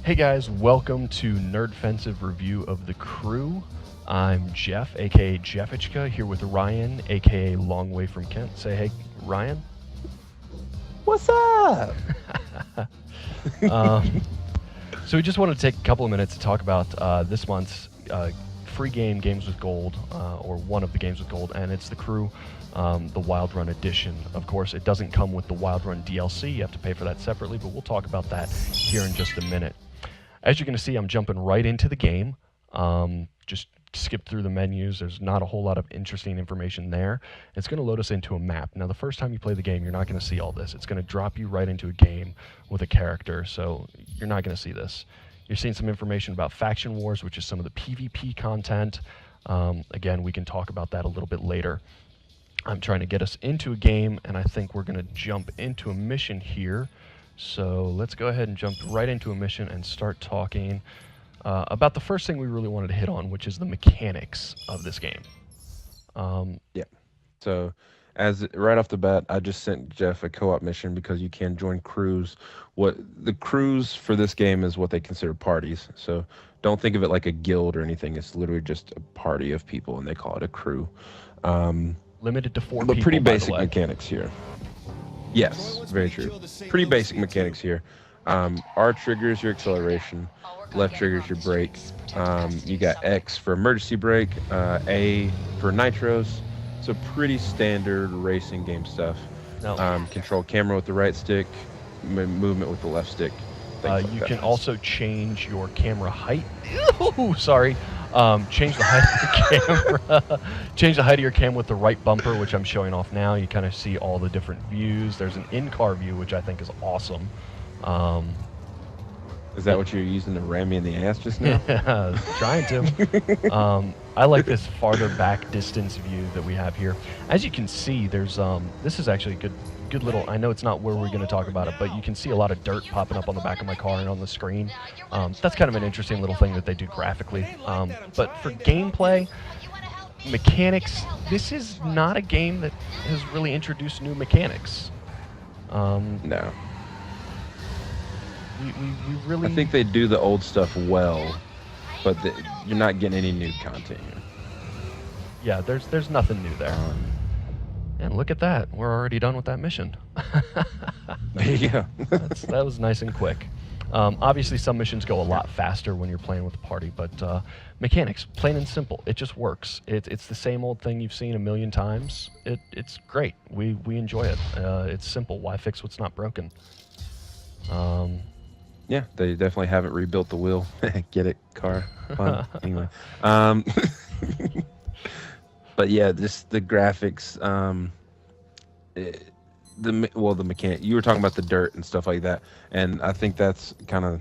Hey guys, welcome to NerdFensive review of The Crew. I'm Jeff, aka Jeffichka, here with Ryan, aka Long Way from Kent. Say hey, Ryan. What's up? So we just wanted to take a couple of minutes to talk about this month's free game, Games with Gold, or one of the Games with Gold, and it's The Crew, the Wild Run edition. Of course, it doesn't come with the Wild Run DLC. You have to pay for that separately, but we'll talk about that here in just a minute. As you're going to see, I'm jumping right into the game. Just skip through the menus. There's not a whole lot of interesting information there. It's going to load us into a map. Now, the first time you play the game, you're not going to see all this. It's going to drop you right into a game with a character, so you're not going to see this. You're seeing some information about Faction Wars, which is some of the PvP content. Again, we can talk about that a little bit later. I'm trying to get us into a game, and I think we're going to jump into a mission here. So let's go ahead and jump right into a mission and start talking about the first thing we really wanted to hit on, which is the mechanics of this game. Yeah. So, right off the bat, I just sent Jeff a co-op mission because you can join crews. What the crews for this game is what they consider parties. So don't think of it like a guild or anything. It's literally just a party of people, and they call it a crew. Limited to 4 but people, pretty by the basic way. mechanics here. Yes, very true. Pretty basic mechanics here. R triggers your acceleration, left triggers your brake. You got X for emergency brake, A for nitros. So pretty standard racing game stuff. Now, Control camera with the right stick, movement with the left stick. you can also change your camera height. Ooh, sorry. Change the height of your camera. Change the height of your cam with the right bumper, which I'm showing off now. You kind of see all the different views. There's an in-car view, which I think is awesome. Is that what you're using to ram me in the ass just now? Yeah, trying to. I like this farther back distance view that we have here. As you can see, there's this is actually a good little. I know it's not where we're going to talk about it, but you can see a lot of dirt popping up on the back of my car and on the screen. That's kind of an interesting little thing that they do graphically. But for gameplay, mechanics, this is not a game that has really introduced new mechanics. No. We really. I think they do the old stuff well, but you're not getting any new content here. Yeah, there's nothing new there. And look at that, we're already done with that mission. Yeah. That was nice and quick. Obviously, some missions go a lot faster when you're playing with a party, but mechanics, plain and simple, it just works. It's the same old thing you've seen a million times. It's great. We enjoy it. It's simple. Why fix what's not broken? Yeah, they definitely haven't rebuilt the wheel. Get it, car? Fun. Anyway. But yeah, just the graphics, the mechanic. You were talking about the dirt and stuff like that, and I think that's kind of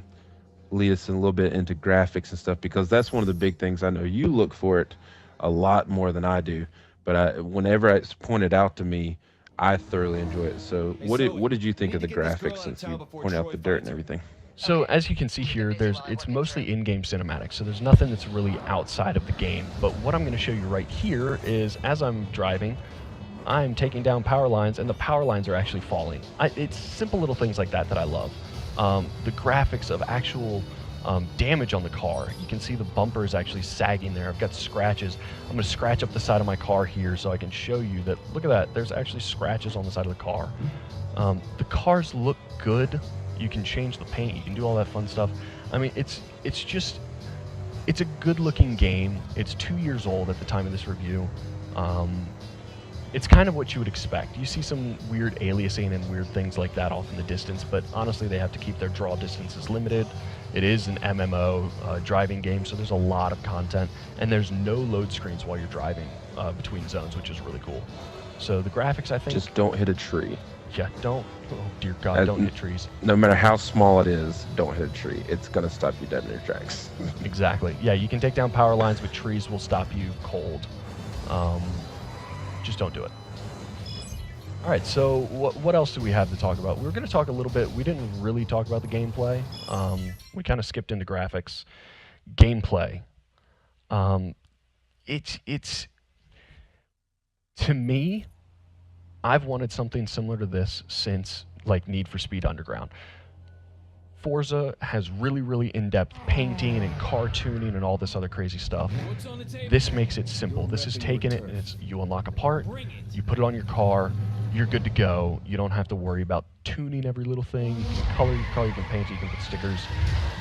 lead us a little bit into graphics and stuff, because that's one of the big things. I know you look for it a lot more than I do, but whenever it's pointed out to me, I thoroughly enjoy it. So what did you think of the graphics, since you pointed out the dirt and everything? So as you can see here, it's mostly in-game cinematics, so there's nothing that's really outside of the game. But what I'm going to show you right here is, as I'm driving, I'm taking down power lines, and the power lines are actually falling. It's simple little things like that that I love. The graphics of actual damage on the car. You can see the bumper is actually sagging there. I've got scratches. I'm going to scratch up the side of my car here so I can show you that, look at that, there's actually scratches on the side of the car. The cars look good. You can change the paint, you can do all that fun stuff. I mean, it's a good looking game. It's 2 years old at the time of this review. It's kind of what you would expect. You see some weird aliasing and weird things like that off in the distance, but honestly they have to keep their draw distances limited. It is an MMO driving game, so there's a lot of content, and there's no load screens while you're driving between zones, which is really cool. So the graphics, I think... Just don't hit a tree. Yeah, don't. Oh, dear God, don't hit trees. No matter how small it is, don't hit a tree. It's going to stop you dead in your tracks. Exactly. Yeah, you can take down power lines, but trees will stop you cold. Just don't do it. All right, so what else do we have to talk about? We were going to talk a little bit. We didn't really talk about the gameplay. We kind of skipped into graphics. Gameplay. It's to me, I've wanted something similar to this since like Need for Speed Underground. Forza has really, really in-depth painting and car tuning and all this other crazy stuff. This makes it simple. This is taking it and you unlock a part, you put it on your car, you're good to go. You don't have to worry about tuning every little thing. You can color your car, you can paint it, you can put stickers,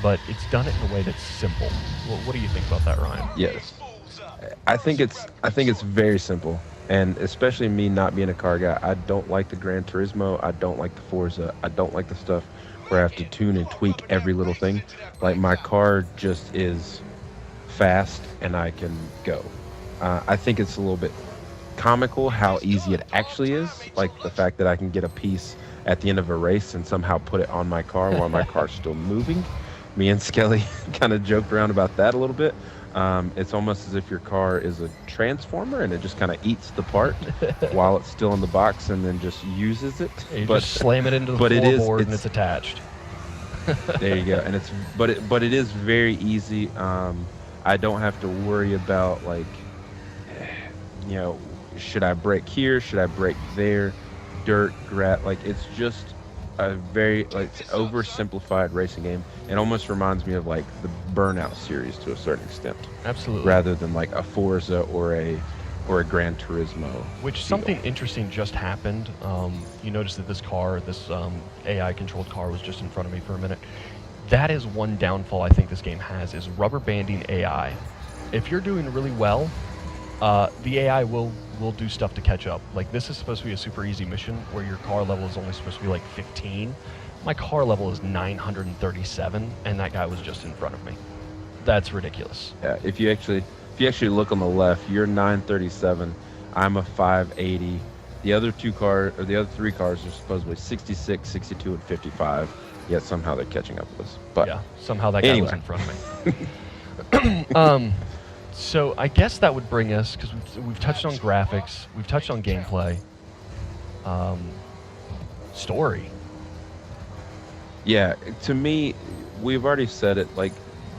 but it's done it in a way that's simple. What do you think about that, Ryan? Yes, I think it's very simple, and especially me not being a car guy, I don't like the Gran Turismo, I don't like the Forza, I don't like the stuff where I have to tune and tweak every little thing. Like, my car just is fast and I can go. I think it's a little bit comical how easy it actually is. Like the fact that I can get a piece at the end of a race and somehow put it on my car while my car's still moving. Me and Skelly kind of joked around about that a little bit. It's almost as if your car is a transformer and it just kind of eats the part while it's still in the box and then just uses it. You just slam it into the floorboard and it's attached. There you go. And but it is very easy. I don't have to worry about, like, you know, should I brake here? Should I brake there? Dirt, like, it's just a very, like, oversimplified racing game. It almost reminds me of, like, the Burnout series to a certain extent. Absolutely. Rather than like a Forza or a Gran Turismo. Which something interesting just happened. You notice that this AI-controlled car was just in front of me for a minute. That is one downfall I think this game has, is rubber banding AI. If you're doing really well, the AI will do stuff to catch up. Like, this is supposed to be a super easy mission where your car level is only supposed to be like 15. My car level is 937, and that guy was just in front of me. That's ridiculous. Yeah, if you actually look on the left, you're 937. I'm a 580. The other three cars are supposedly 66, 62, and 55. Yet somehow they're catching up with us. But yeah, somehow that guy was in front of me. So I guess that would bring us, because we've touched on graphics, we've touched on gameplay, story. Yeah, to me, we've already said it, like,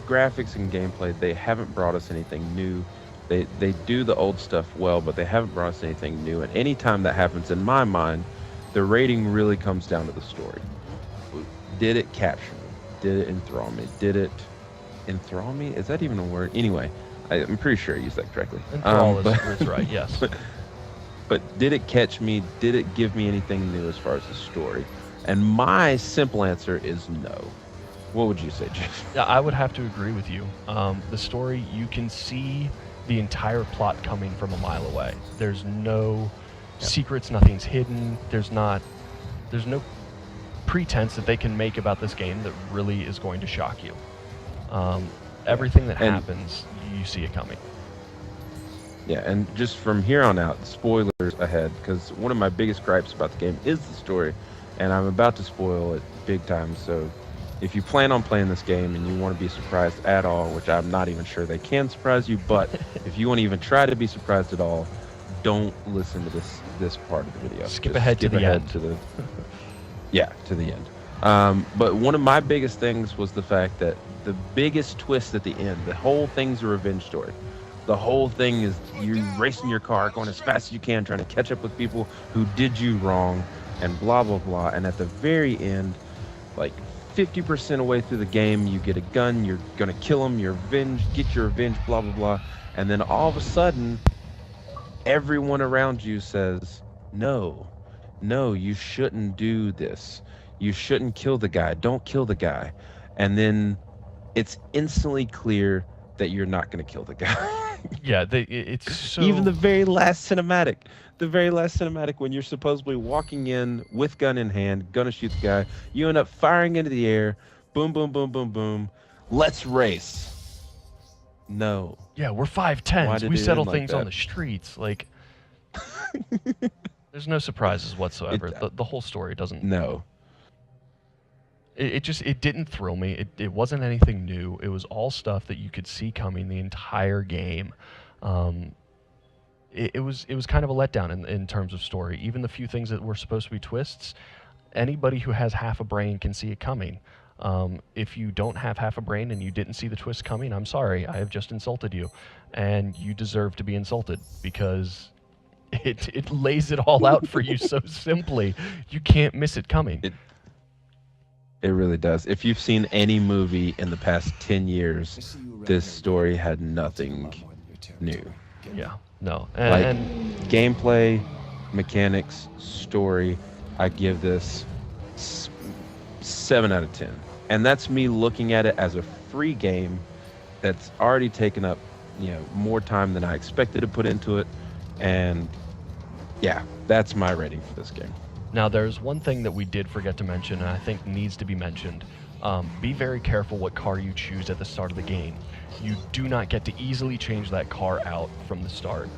graphics and gameplay, they haven't brought us anything new. They do the old stuff well, but they haven't brought us anything new. And anytime that happens, in my mind, the rating really comes down to the story. Did it capture me? Did it enthrall me? Did it enthrall me? Is that even a word? Anyway, I'm pretty sure I used that correctly. Enthrall is right, yes. But did it catch me? Did it give me anything new as far as the story? And my simple answer is no. What would you say, Jeff? Yeah, I would have to agree with you. The story, you can see the entire plot coming from a mile away. There's no secrets, nothing's hidden. There's no pretense that they can make about this game that really is going to shock you. Everything that happens, you see it coming. Yeah, and just from here on out, spoilers ahead, because one of my biggest gripes about the game is the story, and I'm about to spoil it big time. So if you plan on playing this game and you want to be surprised at all, which I'm not even sure they can surprise you, but if you want to even try to be surprised at all, don't listen to this part of the video. Skip ahead to the end. To the end. But one of my biggest things was the fact that the biggest twist at the end, the whole thing's a revenge story. The whole thing is you racing your car, going as fast as you can, trying to catch up with people who did you wrong, and blah, blah, blah. And at the very end, like 50% away through the game, you get a gun, you're going to kill them, get your revenge, blah, blah, blah. And then all of a sudden, everyone around you says, no, you shouldn't do this. You shouldn't kill the guy. Don't kill the guy. And then it's instantly clear that you're not going to kill the guy. Yeah, it's so... Even the very last cinematic when you're supposedly walking in with gun in hand, gonna shoot the guy, you end up firing into the air, boom, boom, boom, boom, boom, let's race. No. Yeah, we're 5'10". We settle things on the streets. Like, there's no surprises whatsoever. The whole story doesn't... No. It didn't thrill me. It wasn't anything new. It was all stuff that you could see coming the entire game. It was kind of a letdown in terms of story. Even the few things that were supposed to be twists, anybody who has half a brain can see it coming. If you don't have half a brain and you didn't see the twist coming, I'm sorry. I have just insulted you, and you deserve to be insulted because it lays it all out for you so simply. You can't miss it coming. It really does. If you've seen any movie in the past 10 years, this story had nothing new. Yeah, no, Like and gameplay, mechanics, story, I give this 7 out of 10. And that's me looking at it as a free game that's already taken up, more time than I expected to put into it. And yeah, that's my rating for this game. now there's one thing that we did forget to mention, and I think needs to be mentioned. Be very careful what car you choose at the start of the game. You do not get to easily change that car out from the start.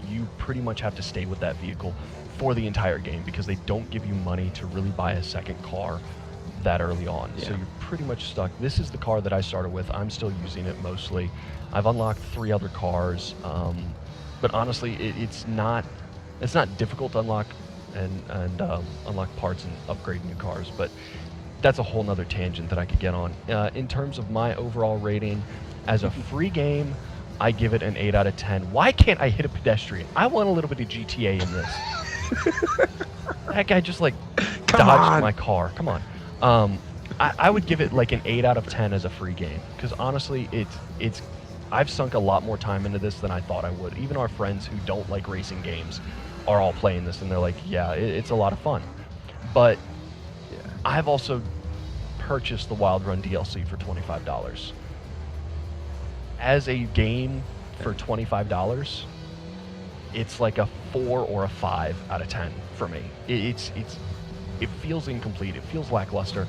You pretty much have to stay with that vehicle for the entire game because they don't give you money to really buy a second car that early on. Yeah. So you're pretty much stuck. This is the car that I started with. I'm still using it mostly. I've unlocked 3 other cars, but honestly, it's not difficult to unlock and unlock parts and upgrade new cars, but that's a whole nother tangent that I could get on. In terms of my overall rating, as a free game, I give it an 8 out of 10. Why can't I hit a pedestrian? I want a little bit of GTA in this. That guy just dodged my car. Come on. I would give it like an 8 out of 10 as a free game because honestly, it's I've sunk a lot more time into this than I thought I would. Even our friends who don't like racing games are all playing this, and they're like, yeah, it's a lot of fun. But I've also purchased the Wild Run DLC for $25. As a game for $25, it's like a 4 or a 5 out of 10 for me. It feels incomplete. It feels lackluster.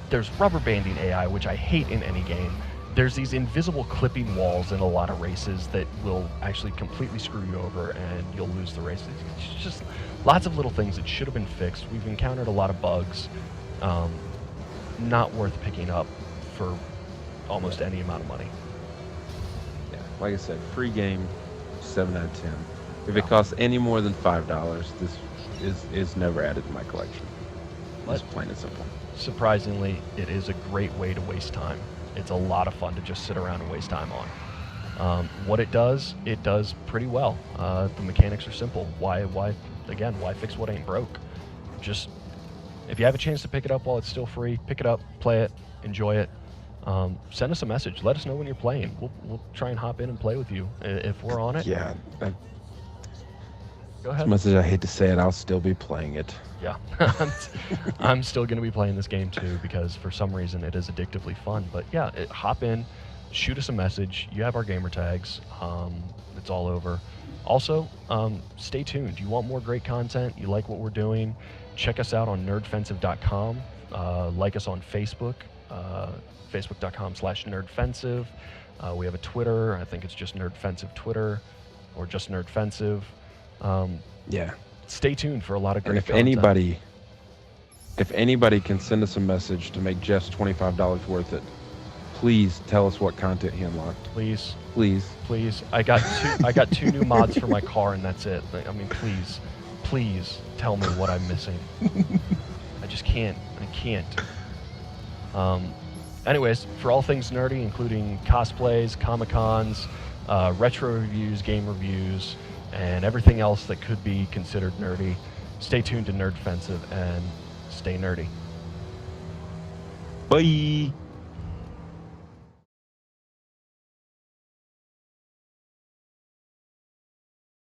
There's rubber banding AI, which I hate in any game. There's these invisible clipping walls in a lot of races that will actually completely screw you over and you'll lose the race. It's just lots of little things that should have been fixed. We've encountered a lot of bugs. Not worth picking up for almost any amount of money. Yeah, like I said, free game, 7 out of 10. If it costs any more than $5, this is never added to my collection. Just plain and simple. Surprisingly, it is a great way to waste time. It's a lot of fun to just sit around and waste time on. What it does pretty well. The mechanics are simple. Why fix what ain't broke? Just, if you have a chance to pick it up while it's still free, pick it up, play it, enjoy it. Send us a message. Let us know when you're playing. We'll try and hop in and play with you if we're on it. Yeah. Go ahead. As much as I hate to say it, I'll still be playing it. Yeah, I'm still going to be playing this game too because for some reason it is addictively fun. But yeah, hop in, shoot us a message. You have our gamer tags. It's all over. Also, stay tuned. You want more great content? You like what we're doing? Check us out on NerdFensive.com. Like us on Facebook, Facebook.com/NerdFensive. We have a Twitter. I think it's just NerdFensive Twitter or just NerdFensive. Yeah. Stay tuned for a lot of great And content. if anybody can send us a message to make Jeff's $25 worth it, please tell us what content he unlocked. Please. Please. I got 2 new mods for my car, and that's it. I mean, please tell me what I'm missing. I just can't. I can't. Anyways, for all things nerdy, including cosplays, Comic-Cons, retro reviews, game reviews, and everything else that could be considered nerdy, stay tuned to NerdFensive and stay nerdy. Bye.